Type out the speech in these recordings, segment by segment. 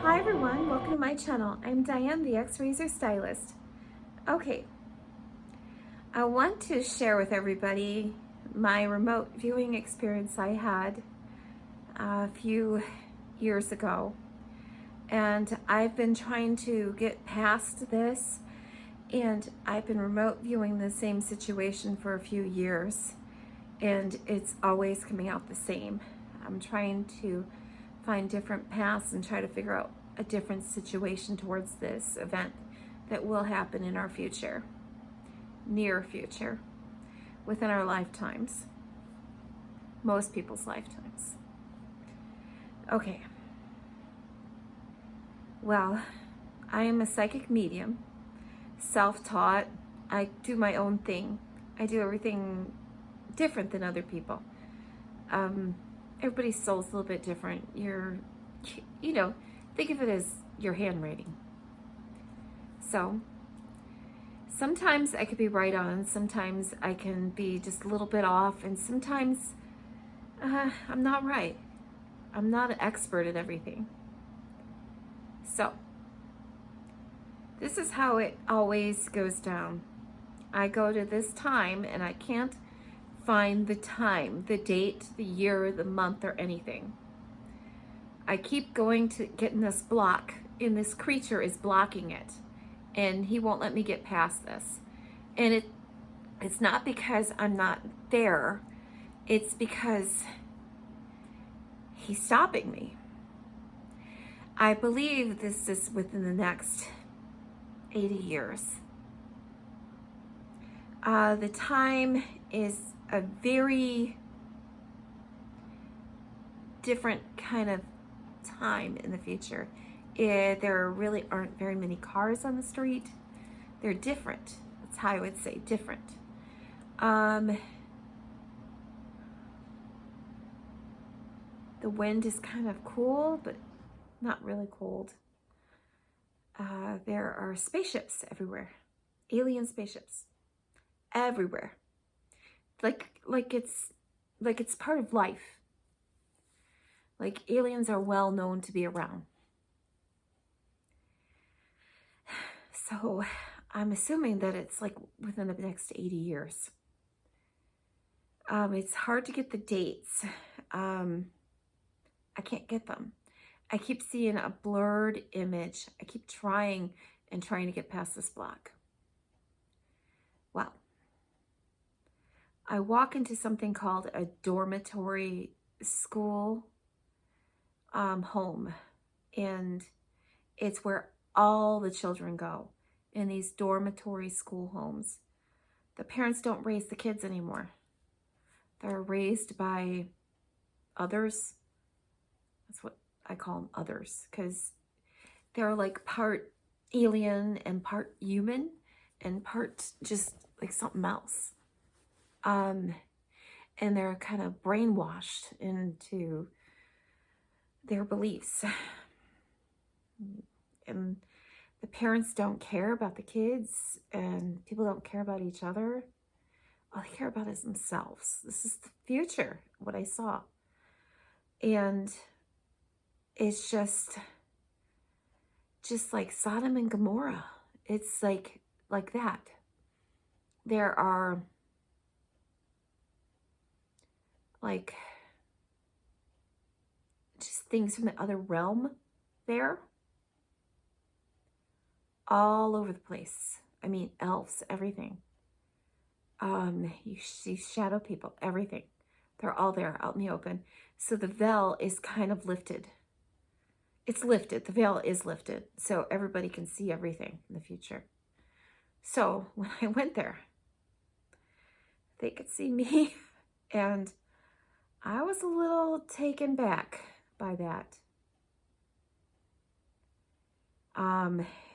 Hi everyone, welcome to my channel. I'm Diane, the Razor Stylist. Okay, I want to share with everybody my remote viewing experience I had a few years ago. And I've been trying to get past this, and I've been remote viewing the same situation for a few years, and it's always coming out the same. I'm trying to find different paths and try to figure out a different situation towards this event that will happen in our future, near future, within our lifetimes, most people's lifetimes. Okay, well, I am a psychic medium, self-taught. I do my own thing. I do everything different than other people. Everybody's soul's a little bit different. Think of it as your handwriting. So sometimes I could be right on, sometimes I can be just a little bit off, and sometimes I'm not right. I'm not an expert at everything. So this is how it always goes down. I go to this time and I can't find the time, the date, the year, the month, or anything. I keep going to getting this block, and this creature is blocking it, and he won't let me get past this. And it's not because I'm not there, it's because he's stopping me. I believe this is within the next 80 years. The time is a very different kind of time in the future. There really aren't very many cars on the street. They're different. That's how I would say different. The wind is kind of cool, but not really cold. There are spaceships everywhere, alien spaceships everywhere. Like it's part of life. Like aliens are well known to be around. So I'm assuming that it's like within the next 80 years. It's hard to get the dates. I can't get them. I keep seeing a blurred image. I keep trying to get past this block. Well, I walk into something called a dormitory school home, and it's where all the children go in these dormitory school homes. The parents don't raise the kids anymore. They're raised by others. That's what I call them, others, because they're like part alien and part human and part just like something else. And they're kind of brainwashed into their beliefs. And the parents don't care about the kids, and people don't care about each other. All they care about is themselves. This is the future, what I saw. And it's just like Sodom and Gomorrah. It's like that. There are like just things from the other realm there, all over the place. I mean, elves, everything. You see shadow people, everything. They're all there out in the open. So the veil is kind of lifted. It's lifted. The veil is lifted, so everybody can see everything in the future. So when I went there, they could see me, and I was a little taken back by that.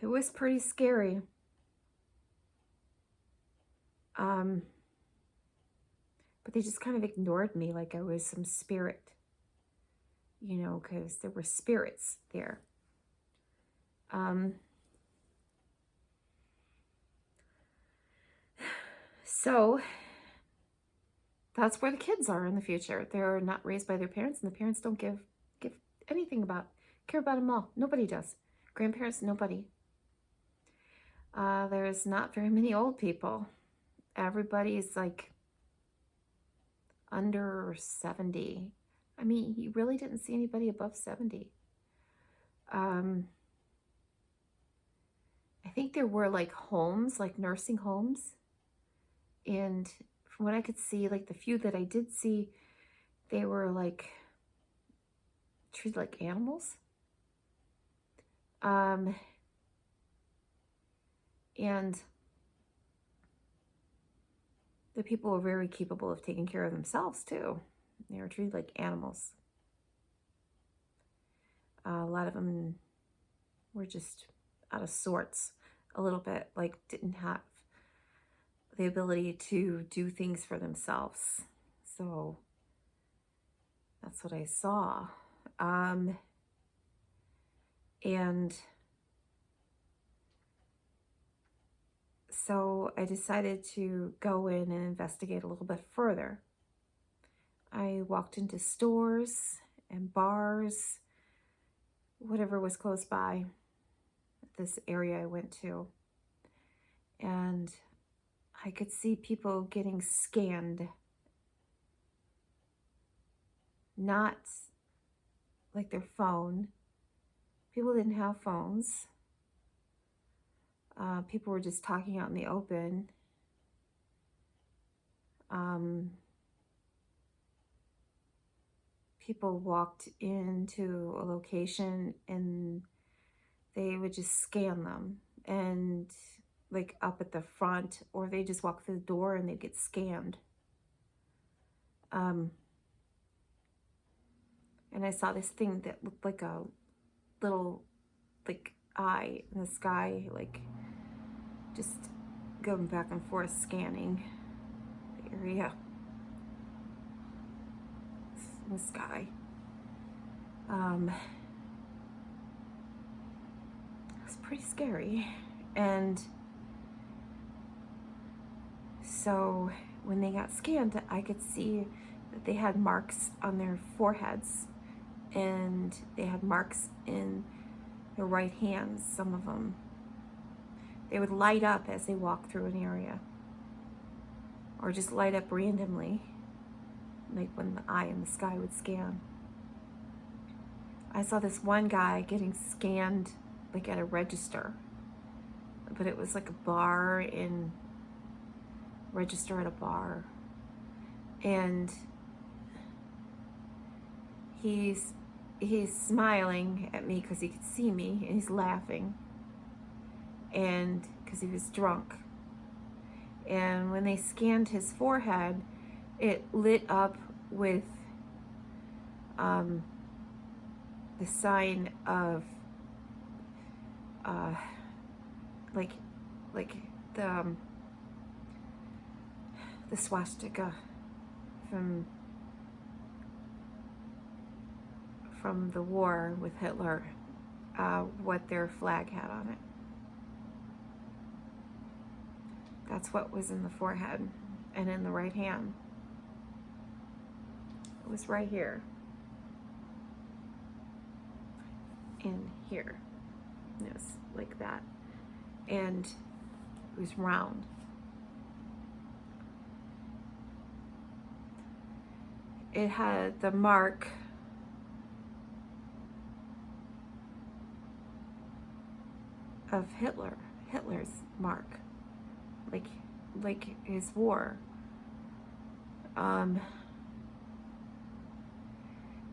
It was pretty scary. But they just kind of ignored me like I was some spirit, because there were spirits there. So that's where the kids are in the future. They're not raised by their parents, and the parents don't give anything about care about them all. Nobody does. Grandparents, nobody. There's not very many old people. Everybody's like under 70. I mean, you really didn't see anybody above 70. I think there were like homes, like nursing homes. And from what I could see, like the few that I did see, they were like treated like animals. And the people were very capable of taking care of themselves too. They were treated like animals. A lot of them were just out of sorts a little bit, like didn't have the ability to do things for themselves. So that's what I saw. And so I decided to go in and investigate a little bit further. I walked into stores and bars, whatever was close by this area I went to. And I could see people getting scanned. Not like their phone. People didn't have phones. People were just talking out in the open. People walked into a location and they would just scan them, and like up at the front, or they just walk through the door and they'd get scanned. And I saw this thing that looked like a little like eye in the sky, like just going back and forth scanning the area in the sky. It was pretty scary. And so when they got scanned, I could see that they had marks on their foreheads, and they had marks in their right hands, some of them. They would light up as they walked through an area, or just light up randomly, like when the eye in the sky would scan. I saw this one guy getting scanned like at a register, but it was like a bar in register at a bar, and he's smiling at me because he could see me, and he's laughing, and because he was drunk. And when they scanned his forehead, it lit up with the sign of like the swastika from the war with Hitler, what their flag had on it. That's what was in the forehead and in the right hand. It was right here and here. It was like that, and it was round. It had the mark of Hitler's mark, like his war.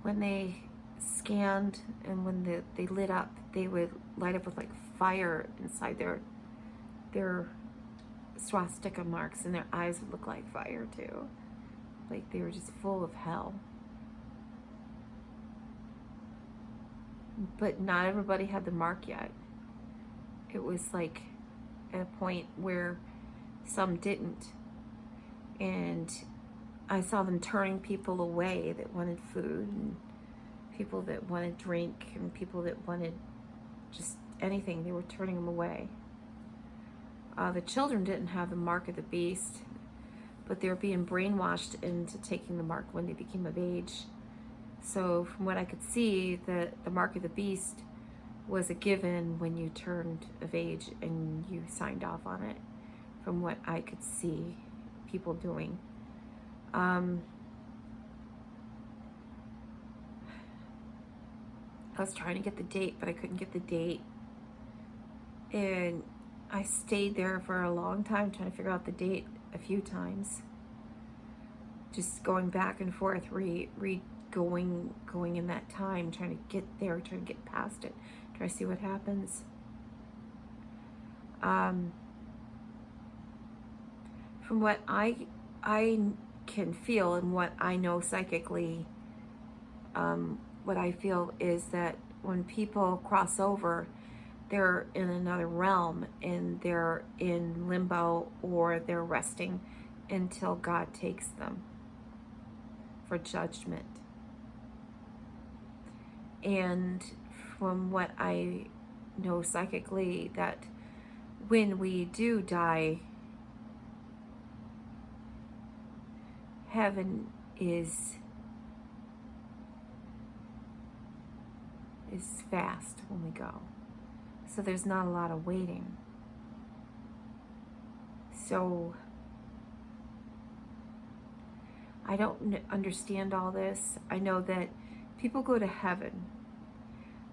When they scanned and when they lit up, they would light up with like fire inside their swastika marks, and their eyes would look like fire too. Like they were just full of hell. But not everybody had the mark yet. It was like at a point where some didn't. And I saw them turning people away that wanted food, and people that wanted drink, and people that wanted just anything. They were turning them away. The children didn't have the mark of the beast, but they were being brainwashed into taking the mark when they became of age. So from what I could see, the mark of the beast was a given when you turned of age and you signed off on it, from what I could see people doing. I was trying to get the date, but I couldn't get the date. And I stayed there for a long time trying to figure out the date a few times. Just going back and forth, going in that time, trying to get there, trying to get past it, try to see what happens. From what I can feel and what I know psychically, what I feel is that when people cross over, they're in another realm and they're in limbo, or they're resting until God takes them for judgment. And from what I know psychically, that when we do die, heaven is fast when we go. So there's not a lot of waiting. So I don't understand all this. I know that people go to heaven.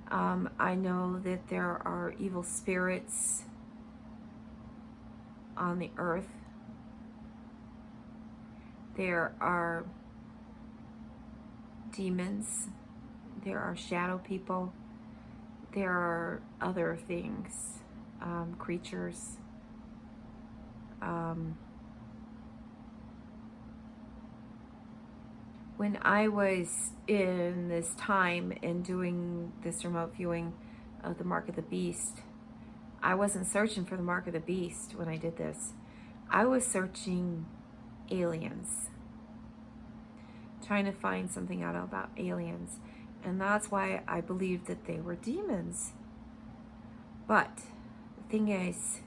I know that there are evil spirits on the earth. There are demons. There are shadow people. There are other things, creatures. When I was in this time and doing this remote viewing of the Mark of the Beast, I wasn't searching for the Mark of the Beast when I did this. I was searching aliens, trying to find something out about aliens. And that's why I believed that they were demons. But the thing is,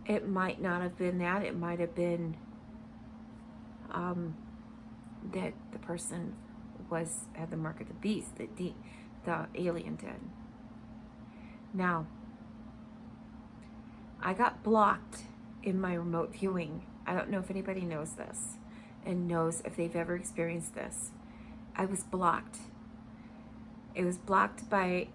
it might not have been that. It might have been that the person had the mark of the beast, that the alien did. Now, I got blocked in my remote viewing. I don't know if anybody knows this and knows if they've ever experienced this. I was blocked. It was blocked by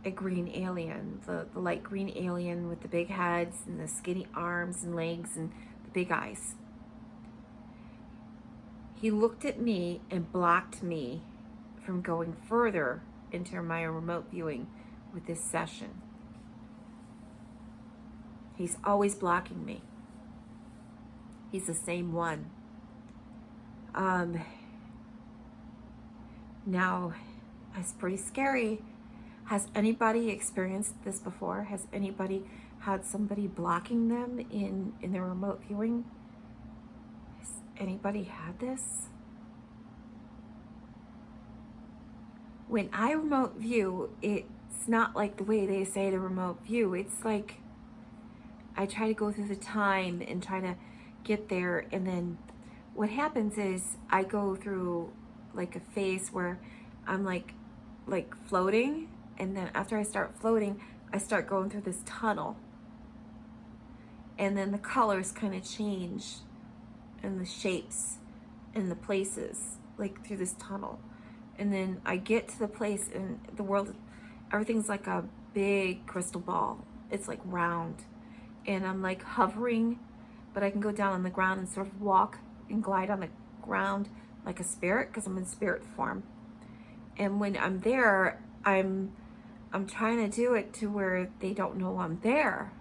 a green alien, the light green alien with the big heads and the skinny arms and legs and the big eyes. He looked at me and blocked me from going further into my remote viewing with this session. He's always blocking me. He's the same one. Now, it's pretty scary. Has anybody experienced this before? Has anybody had somebody blocking them in their remote viewing? Has anybody had this? When I remote view, it's not like the way they say to remote view. It's like I try to go through the time and try to get there, and then what happens is I go through like a phase where I'm like floating, and then after I start floating, I start going through this tunnel, and then the colors kind of change and the shapes and the places like through this tunnel, and then I get to the place and the world, everything's like a big crystal ball. It's like round, and I'm like hovering, but I can go down on the ground and sort of walk and glide on the ground like a spirit, because I'm in spirit form. And when I'm there, I'm trying to do it to where they don't know I'm there.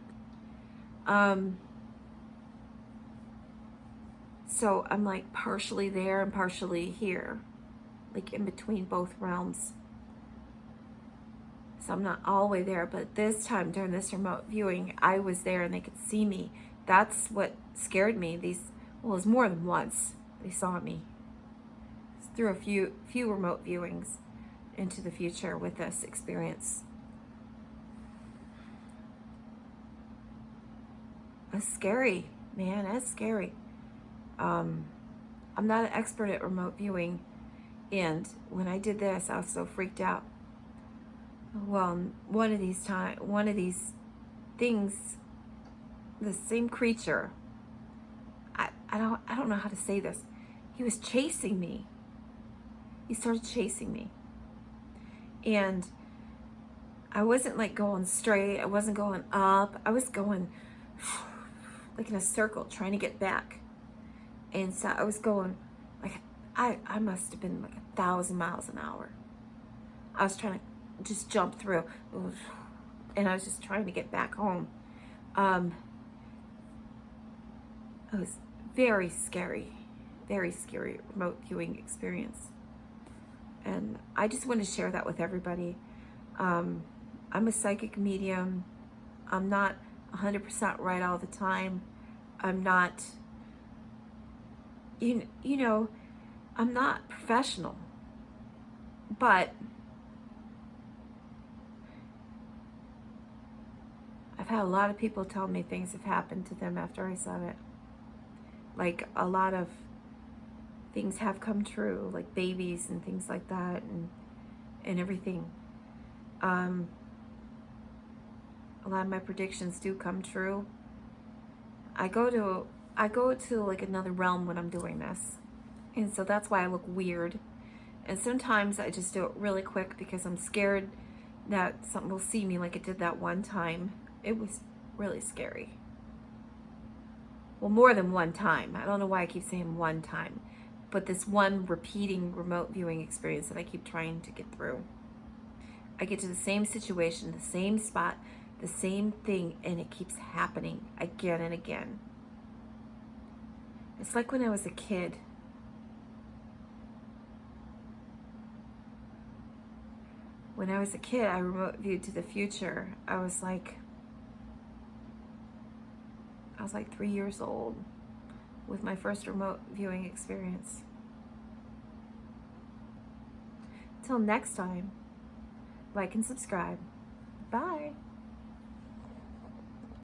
So I'm like partially there and partially here, like in between both realms. So I'm not all the way there, but this time during this remote viewing, I was there and they could see me. That's what scared me. Well, it was more than once they saw me. It's through a few remote viewings into the future with this experience. It's scary, man. It's scary. I'm not an expert at remote viewing, And when I did this, I was so freaked out. Well, one of these things, the same creature, I don't know how to say this. He was chasing me. He started chasing me. And I wasn't like going straight. I wasn't going up. I was going like in a circle trying to get back. And so I was going like, I must have been like 1,000 miles an hour. I was trying to just jump through. And I was just trying to get back home. It was very scary remote viewing experience. And I just want to share that with everybody. I'm a psychic medium. I'm not 100% right all the time. I'm not, you know, I'm not professional. But I've had a lot of people tell me things have happened to them after I said it. Like a lot of things have come true, like babies and things like that, and everything. A lot of my predictions do come true. I go to like another realm when I'm doing this, and so that's why I look weird. And sometimes I just do it really quick because I'm scared that something will see me, like it did that one time. It was really scary. Well, more than one time. I don't know why I keep saying one time, but this one repeating remote viewing experience that I keep trying to get through. I get to the same situation, the same spot, the same thing, and it keeps happening again and again. It's like when I was a kid. When I was a kid, I remote viewed to the future. I was like 3 years old with my first remote viewing experience. Till next time, like and subscribe. Bye.